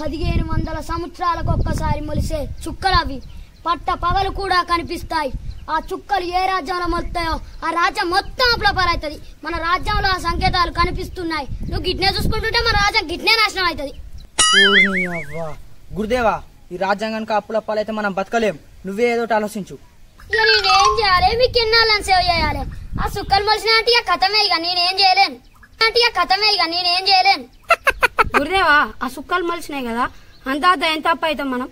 1500 సంవత్సరాలకు ఒక్కసారి మొలిసే చుక్కలవి పట్ట పగలు కూడా కనిపిస్తాయి. ఆ చుక్కలు ఏ రాజ్యంలో మొలుతాయో ఆ రాజ్యం మొత్తం అప్లపాలవుతుంది. మన రాజ్యంలో ఆ సంకేతాలు కనిపిస్తున్నాయి. నువ్వు గిట్నే చూసుకుంటుంటే మన రాజ్యం గిట్నే నాశనం అవుతుంది. గురుదేవా, ఈ రాజ్యాంగానికి అప్పులప్పాలైతే మనం బతకలేం. నువ్వే ఏదో ఆలోచించు. ఇక నేనేం చేయాలి? మీకు ఎన్నాళ్ళని సేవ చేయాలి? ఆ చుక్కలు మొలిసిన ఇక కథమే. ఇక నేనేం చేయలేను. గురుదేవా, ఆ సుక్కలు మలిసినాయి కదా, అందాదా ఎంత అప్పు అవుతాం మనం?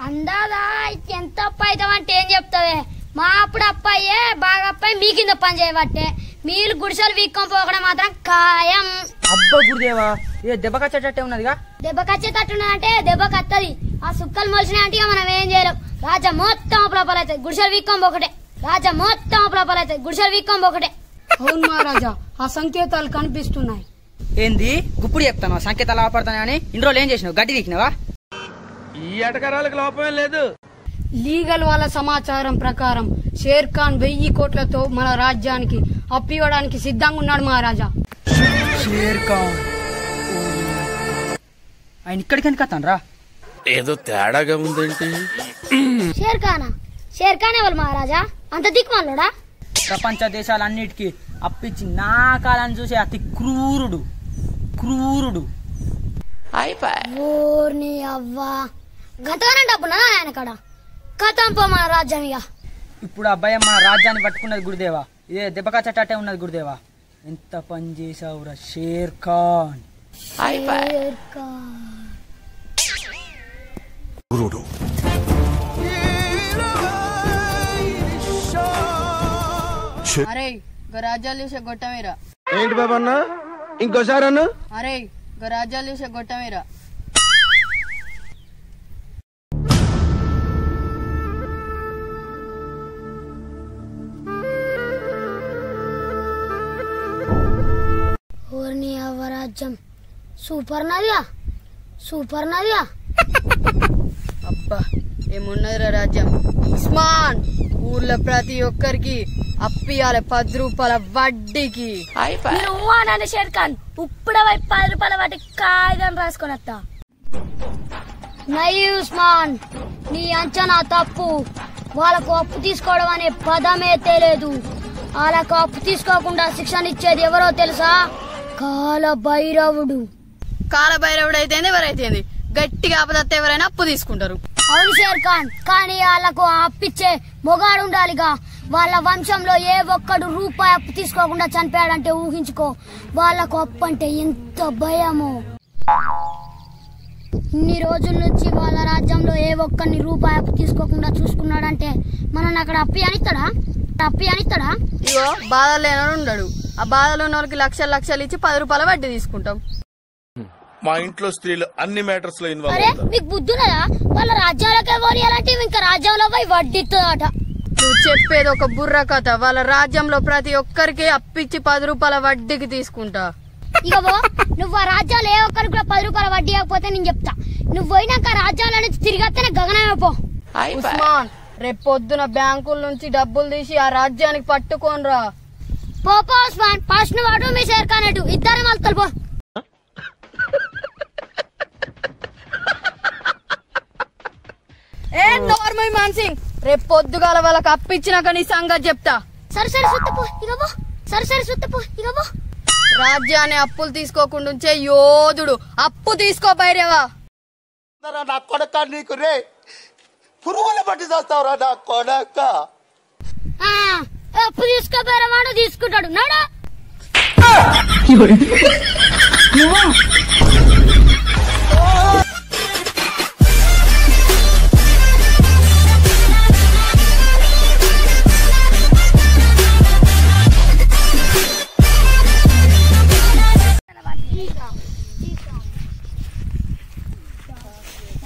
అందాదా ఎంత అప్పు అవుతాం అంటే ఏం చెప్తావే? మా అప్పుడు అప్పాయే బాగా అప్పాయి మీ కింద పని చేయబట్టే. మీరు గుడిసెలు వీక్కొని పోకడం మాత్రం ఖాయం. అబ్బా గురుదేవా, ఏ దెబ్బ కచ్చేటట్టే ఉన్నదిగా. దెబ్బ కచ్చేటట్టున్నదంటే దెబ్బ కత్తది. ఆ సుక్కలు మొలిసినా అంటే మనం ఏం చేయలేం. రాజా మొత్తం అప్పులపాలవుతుంది. గుడిసెలు వీక్కొని పోకటే. అవును మహారాజా, ఆ సంకేతాలు కనిపిస్తున్నాయి. ఏంది గుప్పుడు చెప్తాను? సంకేతాలు ఆపడతానని ఇన్ని రోజులు ఏం చేసినావు? గడ్డి వీకినావా? ఈ ఎటకరాలకు లోపమే లేదు. లీగల్ వాళ్ళ సమాచారం ప్రకారం షేర్ ఖాన్ 1000 కోట్లతో మన రాజ్యానికి అప్పు ఇవ్వడానికి సిద్ధంగా ఉన్నాడు మహారాజా. షేర్ ఖాన్ ఆయన ఇక్కడికి ఎందుకు వస్తాను రా? ఏదో తేడాగా ఉందేంటి? షేర్ ఖాన్ ఎవరు మహారాజా? అంత దిక్కుమాలోడా? ప్రపంచ దేశాలన్నిటికీ అప్పిచ్చి నా కాలని చూసే అతి క్రూరుడు. ఓర్ని అవ్వా, గతగానే డబ్బున్నా ఆయన కాడ కథం పో మన రాజ్యం. ఇక ఇప్పుడు అబ్బాయి మన రాజ్యాన్ని పట్టుకున్నది గురుదేవా. ఇదే దెబ్బకచ్చటే ఉన్నది గురుదేవా. ఎంత పని చేసావురా షేర్ ఖాన్. అరే రాజ్యాలు చూసే గొట్టమేరా. ఏంటి బాబా అన్న? ఇంకోసారి అన్న. అరే రాజ్యాలు చూసే గొట్టమేరా. ఓర్ని అవ్వ రాజ్యం సూపర్ నదియా. అబ్బా ఏమున్నదిరా రాజ్యం. ఉస్మాన్, ఊర్లో ప్రతి ఒక్కరికి అప్పియాలి 10 రూపాయల వడ్డీకి. షేర్ ఖాన్ ఇప్పుడు 10 రూపాయల వాటి కాగితం రాసుకొని వస్తా. నై ఉస్మాన్, నీ అంచనా తప్పు. వాళ్ళకు అప్పు తీసుకోవడం అనే పదమే తెలియదు. వాళ్ళకు అప్పు తీసుకోకుండా శిక్షణ ఇచ్చేది ఎవరో తెలుసా? కాలభైరవుడు. కాలభైరవుడు అయితే ఎవరైతే గట్టిగా ఆపదత్తే ఎవరైనా అప్పు తీసుకుంటారు. అవును షేర్ ఖాన్, కానీ వాళ్ళకు అప్పిచ్చే మొగాడు ఉండాలిగా. వాళ్ళ వంశంలో ఏ ఒక్కడు రూపాయి అప్పు తీసుకోకుండా చనిపోయాడంటే ఊహించుకో. వాళ్ళకు అప్పు అంటే ఎంత భయమో. ఇన్ని రోజుల నుంచి వాళ్ళ రాజ్యంలో ఏ ఒక్కరిని రూపాయి అప్పు తీసుకోకుండా చూసుకున్నాడంటే మనం అక్కడ అప్పి అనిస్తాడా? ఇగో బాధలు లేనోడు ఉండడు. ఆ బాధలు ఉన్న వాళ్ళకి లక్షలు ఇచ్చి 10 రూపాయల వడ్డీ తీసుకుంటాం. మా ఇంట్లో స్త్రీలు అన్ని మ్యాటర్స్ లో ఇన్వాల్వ్ అరే మీకు బుద్ధున్నదా? వాళ్ళ రాజ్యాలకే పోనీయాలంటే ఇంకా రాజ్యంలో పోయి వడ్డీస్తుందట. నువ్వు చెప్పేది ఒక బుర్ర కథ. వాళ్ళ రాజ్యంలో ప్రతి ఒక్కరికి అప్పిచ్చి 10 రూపాయల వడ్డీకి తీసుకుంటా. ఇగో నువ్వు ఆ రాజ్యాలు ఏ ఒక్కరికి కూడా 10 రూపాయల వడ్డీ ఇవ్వకపోతే నేను చెప్తా. నువ్వు పోయినాక రాజ్యాల నుంచి తిరిగితేనే గగనమే పో. ఉస్మాన్, రేపు పొద్దున బ్యాంకుల నుంచి డబ్బులు తీసి ఆ రాజ్యానికి పట్టుకోనరా. పో ఉస్మాన్, ఫస్ట్ నువ్వు అటు మీ షేర్ ఖాన్ అటు ఇద్దరు మలుతారు పో. ఏ నార్మల్ మాన్సింగ్, రేపు పొద్దుగాల వాళ్ళకి అప్పిచ్చినాక నీ సంగతి చెప్తా. సరే సుత్తపో ఇగో రాజ్యాన్ని అప్పులు తీసుకోకుండా ఉంచే యోధుడు. అప్పు తీసుకో బైరేవా. నా కొడక నీకు రే పురుగుల పట్టి చేస్తావురా నా కొడక. అప్పు తీసుకోపోయారా వాడు తీసుకుంటాడు. నాడా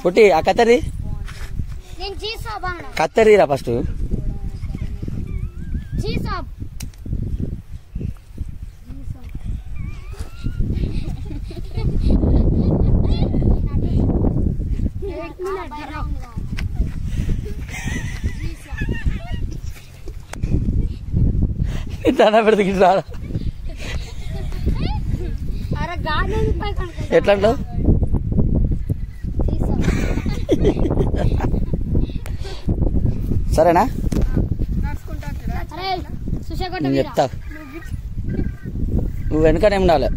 పుట్టి ఆ కత్తరి కత్తరిరా ఫస్ట్. దండ పెడితే ఎట్లా అంటావు? సరేనా? అరే సుషా కొట్ట నేను చెప్తా, నువ్వు వెనుకనే ఉండాలి.